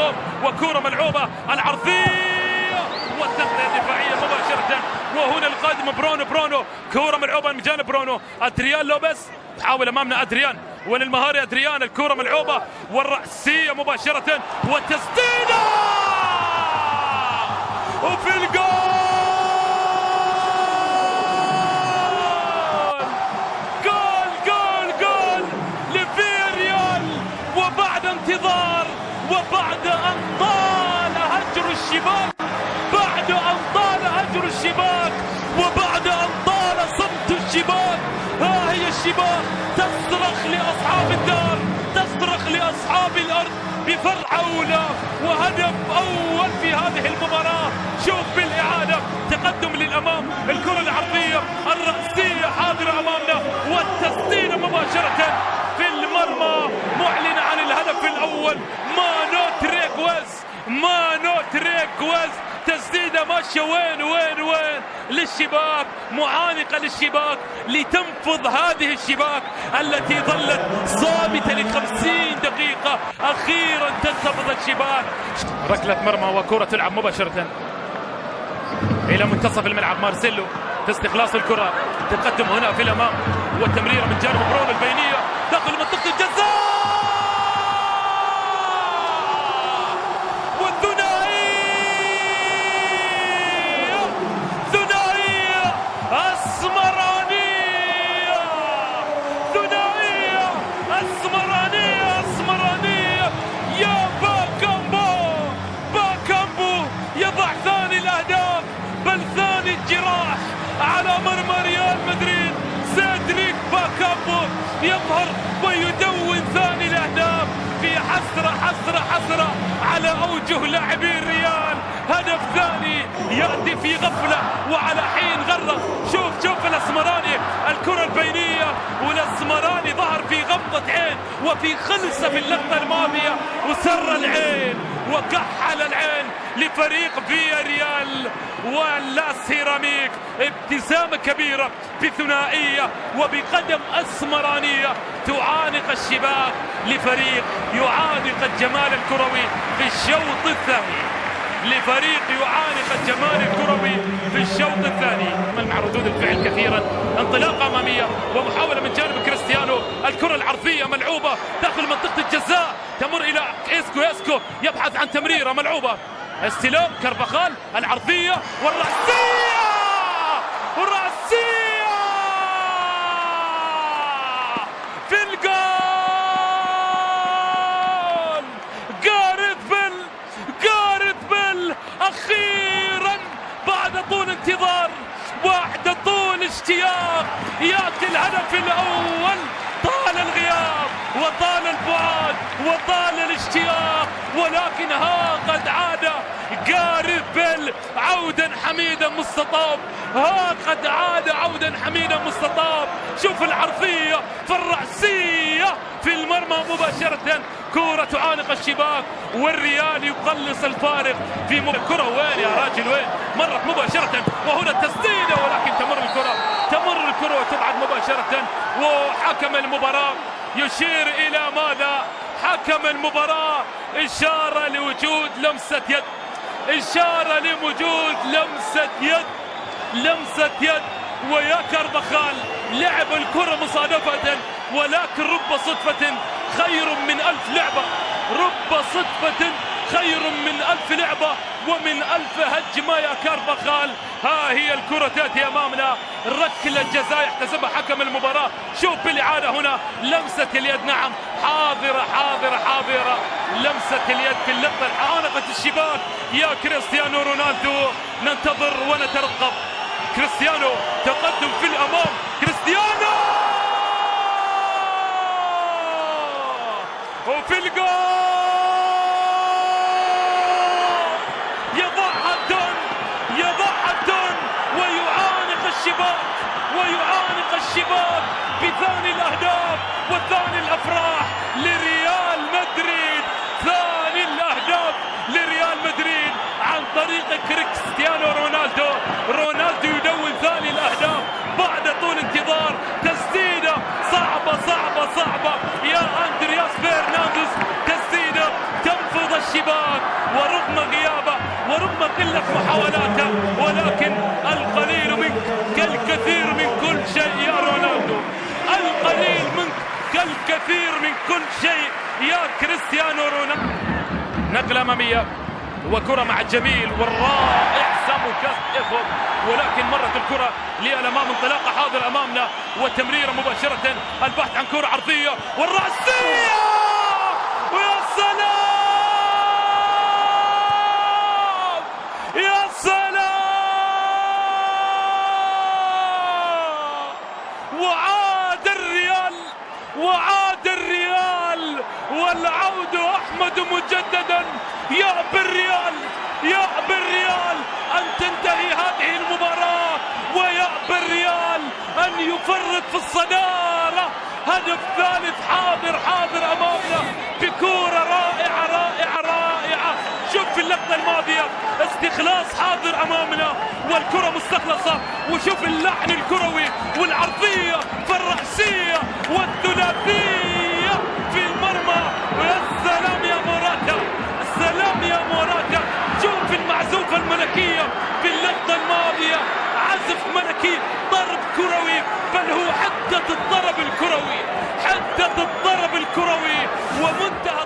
الهجوم وكرة ملعوبة العرضية والتغطية الدفاعية مباشرة. وهنا القادم برونو كرة ملعوبة من جانب برونو. أدريان لوبيس حاول أمامنا أدريان وللمهاري أدريان. الكرة ملعوبة والرأسية مباشرة والتسديدة وفي الجول. جول لفياريال وبعد انتظار وبعد أن طال هجر الشباك وبعد أن طال صمت الشباك. ها هي الشباك تصرخ لأصحاب الدار، تصرخ لأصحاب الأرض بفرحة وهدف أول في هذه المباراة. شوف بالإعادة تقدم للأمام، الكرة العرضية الرأسية حاضرة أمامنا والتسديدة مباشرة في المرمى معلنة عن الهدف الأول. مانو تريكويز تسديدة ماشية وين للشباك، معانقة للشباك لتنفض هذه الشباك التي ظلت صامتة ل50 دقيقة. أخيرا تنتفض الشباك. ركلة مرمى وكرة تلعب مباشرة إلى منتصف الملعب. مارسيلو في استخلاص الكرة، تقدم هنا في الأمام والتمريرة من جانب برونو البينية داخل منطقة الجزاء اسمرانية. يا باكامبو يضع ثاني الأهداف بل ثاني الجراح على مرمى ريال مدريد. سيدريك باكامبو يظهر ويدون ثاني الأهداف في حسرة على أوجه لاعبي الريال. هدف ثاني يأتي في غفلة وعلى حين غرة. شوف الأسمراني الكرة البينية والأسمراني ظهر في غمضة عين وفي خلصة في اللقطة الماضية وسر العين وكحل العين لفريق فياريال ولا سيراميك. ابتسامة كبيرة بثنائية وبقدم أسمرانية تعانق الشباك لفريق يعانق الجمال الكروي في الشوط الثاني. في الشوط الثاني مع ردود الفعل كثيرا. انطلاقة أمامية ومحاولة من جانب كريستيانو. الكرة العرضية ملعوبة داخل منطقة الجزاء تمر إلى إسكو يبحث عن تمريرة ملعوبة. استلام كارفاخال العرضية والرأسية في الجول. جاريث بيل أخيرا بعد طول انتظار بعد طول اشتياق يأتي الهدف الأول. طال الغياب وطال البعد وطال الاشتياق ولكن ها قد عاد جاريث بيل عودا حميدا مستطاب. شوف العرضية في الرأسية في المرمى مباشرة. كرة تعانق الشباك والريال يقلص الفارق في الكرة. وين يا راجل وين؟ مرت مباشرة وهنا التسديدة ولكن تمر الكرة وتبعد مباشرة. وحكم المباراة يشير إلى ماذا؟ حكم المباراة إشارة لوجود لمسة يد ويا كارفاخال لعب الكرة مصادفة ولكن رب صدفة خير من 1000 لعبة. ومن 1000 هجمة يا كارفاخال. ها هي الكرة تأتي أمامنا. ركلة جزاء يحتسبها حكم المباراة. شوف بالإعادة هنا لمسة اليد. نعم حاضرة لمسة اليد في اللقطة عانقت الشباك. يا كريستيانو رونالدو ننتظر ونترقب. كريستيانو تقدم في الأمام. كريستيانو وفي الجول يضعها الدون ويعانق الشباك بثاني الأهداف وثاني الأفراح لريال مدريد. ثاني الأهداف لريال مدريد عن طريق كريستيانو رونالدو يدون ثاني الأهداف بعد طول انتظار. تسديدة صعبة يا أندرياس فرنانديز. تسديدة تنفض الشباك قلة محاولاته، ولكن القليل منك كالكثير من كل شيء يا رونالدو، القليل منك كالكثير من كل شيء يا كريستيانو رونالدو. نقلة أمامية وكرة مع الجميل والرائع سامو كاستيفو، ولكن مرت الكرة للأمام، انطلاقة حاضر أمامنا وتمريرة مباشرة، البحث عن كرة عرضية والرأسية، ويا سلام يا سلام، وعاد الريال والعود أحمد مجددا. يا بالريال أن تنتهي هذه المباراة، ويا بالريال أن يفرط في الصدارة. هدف ثالث حاضر أمامنا بكورة رائعة. شوف في اللقطة الماضية استخلاص حاضر أمامنا والكرة مستخلصة، وشوف اللحن الكروي والعرضية فالرأسية والثلاثية في المرمى. ويا سلام يا موراتا، السلام يا موراتا. شوف المعزوفة الملكية في اللقطة الماضية، عزف ملكي، ضرب كروي، بل هو حدة الضرب الكروي ومنتهى